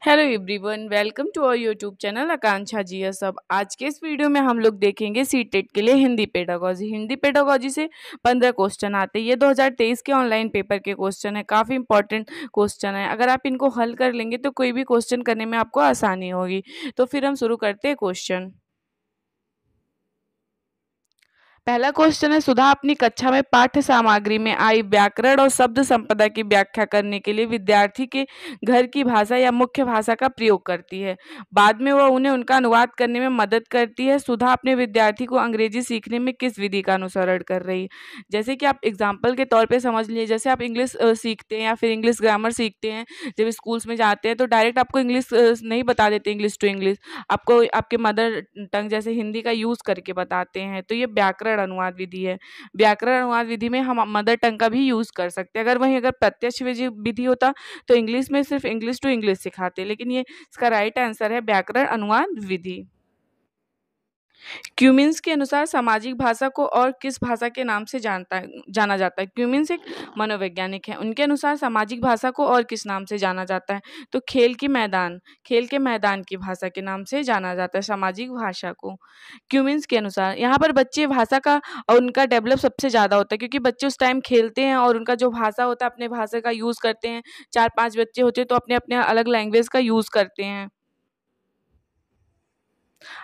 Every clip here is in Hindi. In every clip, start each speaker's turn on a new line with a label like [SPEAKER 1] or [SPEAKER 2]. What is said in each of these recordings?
[SPEAKER 1] Hello everyone, welcome to our YouTube channel Akanksha GS. अब आज के इस वीडियो में हम लोग देखेंगे सीटेट के लिए हिंदी पेडागोजी। हिंदी पेडागोजी से 15 क्वेश्चन आते हैं। ये 2023 के ऑनलाइन पेपर के क्वेश्चन है, काफ़ी इंपॉर्टेंट क्वेश्चन है। अगर आप इनको हल कर लेंगे तो कोई भी क्वेश्चन करने में आपको आसानी होगी। तो फिर हम शुरू करते हैं क्वेश्चन। पहला क्वेश्चन है, सुधा अपनी कक्षा में पाठ्य सामग्री में आई व्याकरण और शब्द संपदा की व्याख्या करने के लिए विद्यार्थी के घर की भाषा या मुख्य भाषा का प्रयोग करती है। बाद में वह उन्हें उनका अनुवाद करने में मदद करती है। सुधा अपने विद्यार्थी को अंग्रेजी सीखने में किस विधि का अनुसरण कर रही है? जैसे कि आप एग्जाम्पल के तौर पर समझ लीजिए, जैसे आप इंग्लिश सीखते हैं या फिर इंग्लिश ग्रामर सीखते हैं। जब स्कूल्स में जाते हैं तो डायरेक्ट आपको इंग्लिश नहीं बता देते, इंग्लिश टू इंग्लिश आपको आपके मदर टंग जैसे हिंदी का यूज़ करके बताते हैं। तो ये व्याकरण अनुवाद विधि है। व्याकरण अनुवाद विधि में हम मदर टंग का भी यूज़ कर सकते हैं। अगर प्रत्यक्ष विधि होता तो इंग्लिश में सिर्फ इंग्लिश टू इंग्लिश सिखाते, लेकिन ये इसका राइट आंसर है व्याकरण अनुवाद विधि। क्यूमिन्स के अनुसार सामाजिक भाषा को और किस भाषा के नाम से जाना जाता है? क्यूमिन्स एक मनोवैज्ञानिक है। उनके अनुसार सामाजिक भाषा को और किस नाम से जाना जाता है? तो खेल के मैदान की भाषा के नाम से जाना जाता है सामाजिक भाषा को। क्यूमिन्स के अनुसार यहाँ पर बच्चे भाषा का और उनका डेवलप सबसे ज़्यादा होता है, क्योंकि बच्चे उस टाइम खेलते हैं और उनका जो भाषा होता है अपने भाषा का यूज़ करते हैं। 4-5 बच्चे होते हैं तो अपने अपने अलग लैंग्वेज का यूज़ करते हैं।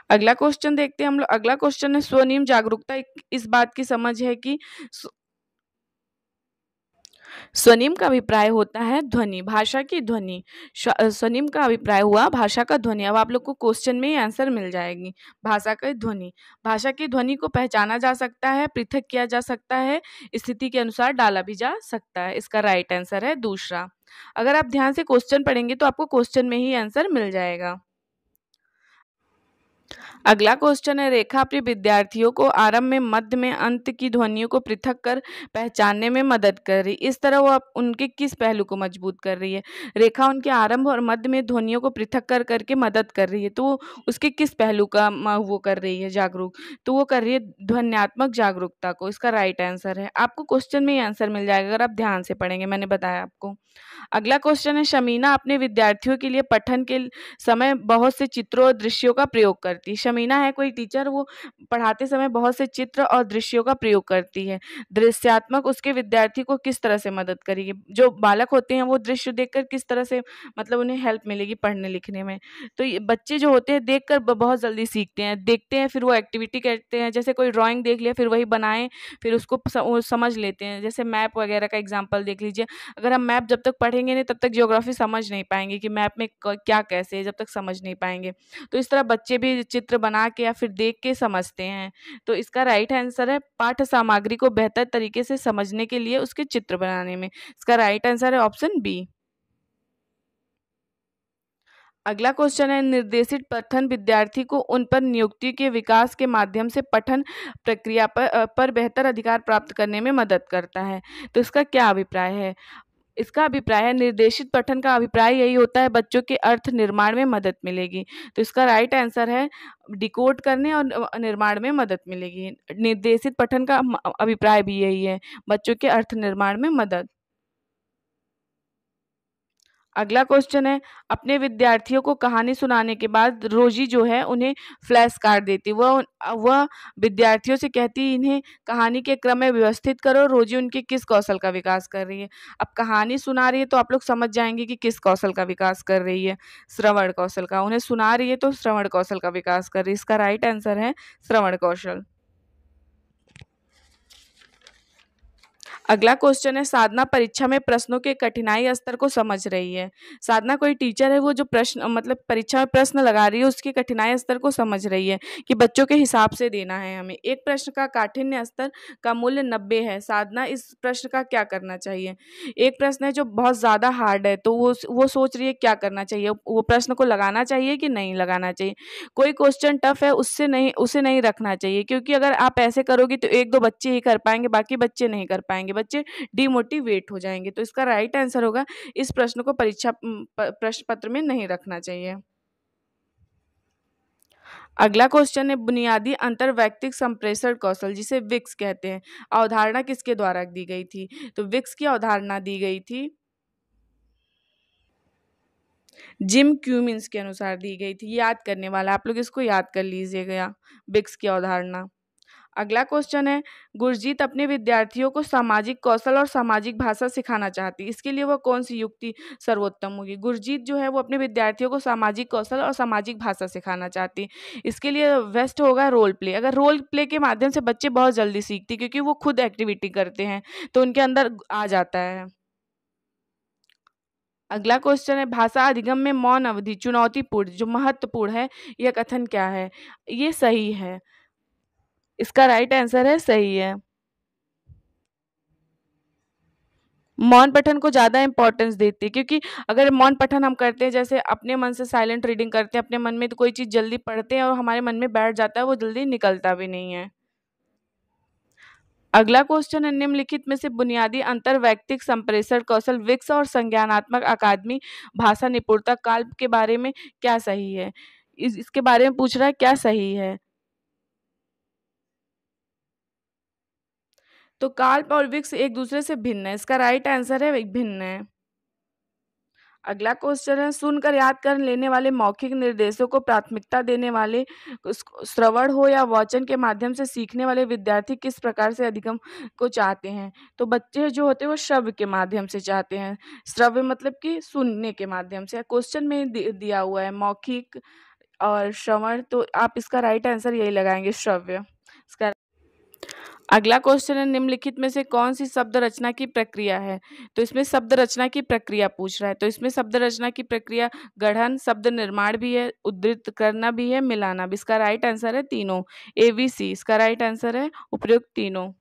[SPEAKER 1] अगला क्वेश्चन देखते हैं हम लोग। अगला क्वेश्चन है, स्वनिम जागरूकता इस बात की समझ है कि स्वनिम का अभिप्राय होता है ध्वनि, भाषा की ध्वनि। स्वनिम का अभिप्राय हुआ भाषा का ध्वनि। अब आप लोग को क्वेश्चन में ही आंसर मिल जाएगी। भाषा की ध्वनि, भाषा की ध्वनि को पहचाना जा सकता है, पृथक किया जा सकता है, स्थिति के अनुसार डाला भी जा सकता है। इसका राइट आंसर है दूसरा। अगर आप ध्यान से क्वेश्चन पढ़ेंगे तो आपको क्वेश्चन में ही आंसर मिल जाएगा। अगला क्वेश्चन है, रेखा अपने विद्यार्थियों को आरंभ में, मध्य में, अंत की ध्वनियों को पृथक कर पहचानने में मदद कर रही। इस तरह वो उनके किस पहलू को मजबूत कर रही है? रेखा उनके आरंभ और मध्य में ध्वनियों को पृथक कर करके मदद कर रही है, तो उसके किस पहलू का वो कर रही है जागरूक? तो वो कर रही है ध्वन्यात्मक जागरूकता को। इसका राइट आंसर है। आपको क्वेश्चन में ही आंसर मिल जाएगा अगर आप ध्यान से पढ़ेंगे, मैंने बताया आपको। अगला क्वेश्चन है, शमीना अपने विद्यार्थियों के लिए पठन के समय बहुत से चित्रों और दृश्यों का प्रयोग करती है। शमीना है कोई टीचर, वो पढ़ाते समय बहुत से चित्र और दृश्यों का प्रयोग करती है। दृश्यात्मक उसके विद्यार्थी को किस तरह से मदद करेगी? जो बालक होते हैं वो दृश्य देखकर किस तरह से मतलब उन्हें हेल्प मिलेगी पढ़ने लिखने में? तो ये बच्चे जो होते हैं देखकर बहुत जल्दी सीखते हैं। देखते हैं फिर वो एक्टिविटी करते हैं, जैसे कोई ड्राइंग देख लिया फिर वही बनाएं, फिर उसको वो समझ लेते हैं। जैसे मैप वगैरह का एग्जाम्पल देख लीजिए। अगर हम मैप जब तक पढ़ेंगे नहीं तब तक ज्योग्राफी समझ नहीं पाएंगे कि मैप में क्या कैसे है, जब तक समझ नहीं पाएंगे। तो इस तरह बच्चे भी चित्र बना के या फिर देख के समझते हैं। तो इसका राइट आंसर है पाठ्य सामग्री को बेहतर तरीके से समझने के लिए उसके चित्र बनाने में। इसका राइट आंसर है ऑप्शन बी। अगला क्वेश्चन है, निर्देशित पठन विद्यार्थी को उन पर नियुक्ति के विकास के माध्यम से पठन प्रक्रिया पर बेहतर अधिकार प्राप्त करने में मदद करता है। तो इसका क्या अभिप्राय है? इसका अभिप्राय है, निर्देशित पठन का अभिप्राय यही होता है बच्चों के अर्थ निर्माण में मदद मिलेगी। तो इसका राइट आंसर है डिकोड करने और निर्माण में मदद मिलेगी। निर्देशित पठन का अभिप्राय भी यही है, बच्चों के अर्थ निर्माण में मदद। अगला क्वेश्चन है, अपने विद्यार्थियों को कहानी सुनाने के बाद रोजी जो है उन्हें फ्लैश कार्ड देती। वह विद्यार्थियों से कहती, इन्हें कहानी के क्रम में व्यवस्थित करो। रोजी उनके किस कौशल का विकास कर रही है? अब कहानी सुना रही है तो आप लोग समझ जाएंगे कि किस कौशल का विकास कर रही है। श्रवण कौशल का। उन्हें सुना रही है तो श्रवण कौशल का विकास कर रही है। इसका राइट आंसर है श्रवण कौशल। अगला क्वेश्चन है, साधना परीक्षा में प्रश्नों के कठिनाई स्तर को समझ रही है। साधना कोई टीचर है, वो जो प्रश्न मतलब परीक्षा में प्रश्न लगा रही है उसके कठिनाई स्तर को समझ रही है कि बच्चों के हिसाब से देना है हमें। एक प्रश्न का काठिन्य स्तर का मूल्य 90 है। साधना इस प्रश्न का क्या करना चाहिए? एक प्रश्न है जो बहुत ज़्यादा हार्ड है, तो वो सोच रही है क्या करना चाहिए, वो प्रश्न को लगाना चाहिए कि नहीं लगाना चाहिए। कोई क्वेश्चन टफ है उसे नहीं रखना चाहिए, क्योंकि अगर आप ऐसे करोगे तो 1-2 बच्चे ही कर पाएंगे, बाकी बच्चे नहीं कर पाएंगे, बच्चे डिमोटिवेट हो जाएंगे। तो इसका राइट आंसर होगा, इस प्रश्न को प्रश्न पत्र में नहीं रखना चाहिए। अगला क्वेश्चन है, बुनियादी अंतर्वैयक्तिक संप्रेषण कौशल जिसे विक्स कहते हैं, अवधारणा किसके द्वारा दी गई थी? तो विक्स की अवधारणा दी गई थी जिम क्यूमिन्स के अनुसार दी गई थी। याद करने वाला, आप लोग इसको याद कर लीजिएगा, बिक्स की अवधारणा। अगला क्वेश्चन है, गुरजीत अपने विद्यार्थियों को सामाजिक कौशल और सामाजिक भाषा सिखाना चाहती है, इसके लिए वह कौन सी युक्ति सर्वोत्तम होगी? गुरजीत जो है वो अपने विद्यार्थियों को सामाजिक कौशल और सामाजिक भाषा सिखाना चाहती है, इसके लिए बेस्ट होगा रोल प्ले। अगर रोल प्ले के माध्यम से बच्चे बहुत जल्दी सीखते हैं, क्योंकि वो खुद एक्टिविटी करते हैं तो उनके अंदर आ जाता है। अगला क्वेश्चन है, भाषा अधिगम में मौन अवधि चुनौतीपूर्ण जो महत्वपूर्ण है, यह कथन क्या है? ये सही है, इसका राइट आंसर है सही है। मौन पठन को ज़्यादा इम्पोर्टेंस देती है, क्योंकि अगर मौन पठन हम करते हैं, जैसे अपने मन से साइलेंट रीडिंग करते हैं अपने मन में, तो कोई चीज़ जल्दी पढ़ते हैं और हमारे मन में बैठ जाता है, वो जल्दी निकलता भी नहीं है। अगला क्वेश्चन है, निम्नलिखित में से बुनियादी अंतर वैयक्तिक संप्रेषण कौशल विक्स और संज्ञानात्मक अकादमी भाषा निपुणता काल्प के बारे में क्या सही है? इसके बारे में पूछ रहा है, क्या सही है? तो काल्प और विक्स एक दूसरे से भिन्न है, इसका राइट आंसर है भिन्न है। अगला क्वेश्चन है, सुनकर याद कर लेने वाले मौखिक निर्देशों को प्राथमिकता देने वाले श्रवण हो या वाचन के माध्यम से सीखने वाले विद्यार्थी किस प्रकार से अधिगम को चाहते हैं? तो बच्चे जो होते हैं वो श्रव्य के माध्यम से चाहते हैं। श्रव्य मतलब कि सुनने के माध्यम से, क्वेश्चन में दिया हुआ है मौखिक और श्रवण, तो आप इसका राइट आंसर यही लगाएंगे, श्रव्य। इसका अगला क्वेश्चन है, निम्नलिखित में से कौन सी शब्द रचना की प्रक्रिया है? तो इसमें शब्द रचना की प्रक्रिया पूछ रहा है, तो इसमें शब्द रचना की प्रक्रिया गढ़न, शब्द निर्माण भी है, उद्धृत करना भी है, मिलाना भी। इसका राइट आंसर है तीनों, ABC इसका राइट आंसर है, उपयुक्त तीनों।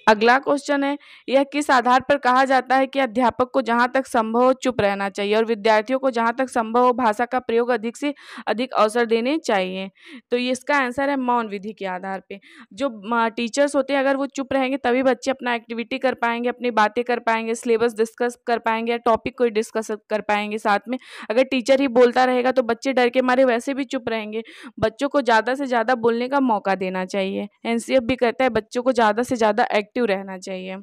[SPEAKER 1] अगला क्वेश्चन है, यह किस आधार पर कहा जाता है कि अध्यापक को जहां तक संभव हो चुप रहना चाहिए और विद्यार्थियों को जहां तक संभव हो भाषा का प्रयोग अधिक से अधिक अवसर देने चाहिए? तो ये इसका आंसर है मौन विधि के आधार पे। जो टीचर्स होते हैं, अगर वो चुप रहेंगे तभी बच्चे अपना एक्टिविटी कर पाएंगे, अपनी बातें कर पाएंगे, सिलेबस डिस्कस कर पाएंगे या टॉपिक को डिस्कस कर पाएंगे साथ में। अगर टीचर ही बोलता रहेगा तो बच्चे डर के मारे वैसे भी चुप रहेंगे। बच्चों को ज़्यादा से ज़्यादा बोलने का मौका देना चाहिए। एनसीएफ भी कहता है बच्चों को ज़्यादा से ज़्यादा एक्टिव रहना चाहिए।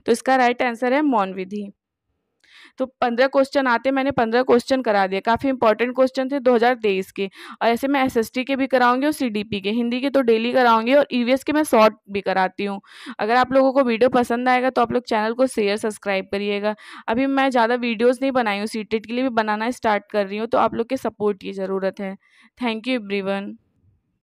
[SPEAKER 1] तो इसका राइट आंसर है मौन विधि। तो 15 क्वेश्चन आते, मैंने 15 क्वेश्चन करा दिए, काफ़ी इंपॉर्टेंट क्वेश्चन थे 2023 के। और ऐसे मैं एसएसटी के भी कराऊंगी और सीडीपी के, हिंदी के तो डेली कराऊंगी और ईवीएस के मैं शॉर्ट भी कराती हूँ। अगर आप लोगों को वीडियो पसंद आएगा तो आप लोग चैनल को शेयर सब्सक्राइब करिएगा। अभी मैं ज़्यादा वीडियोज़ नहीं बनाई हूँ, सीटेट के लिए भी बनाना स्टार्ट कर रही हूँ, तो आप लोग के सपोर्ट की ज़रूरत है। Thank you everyone.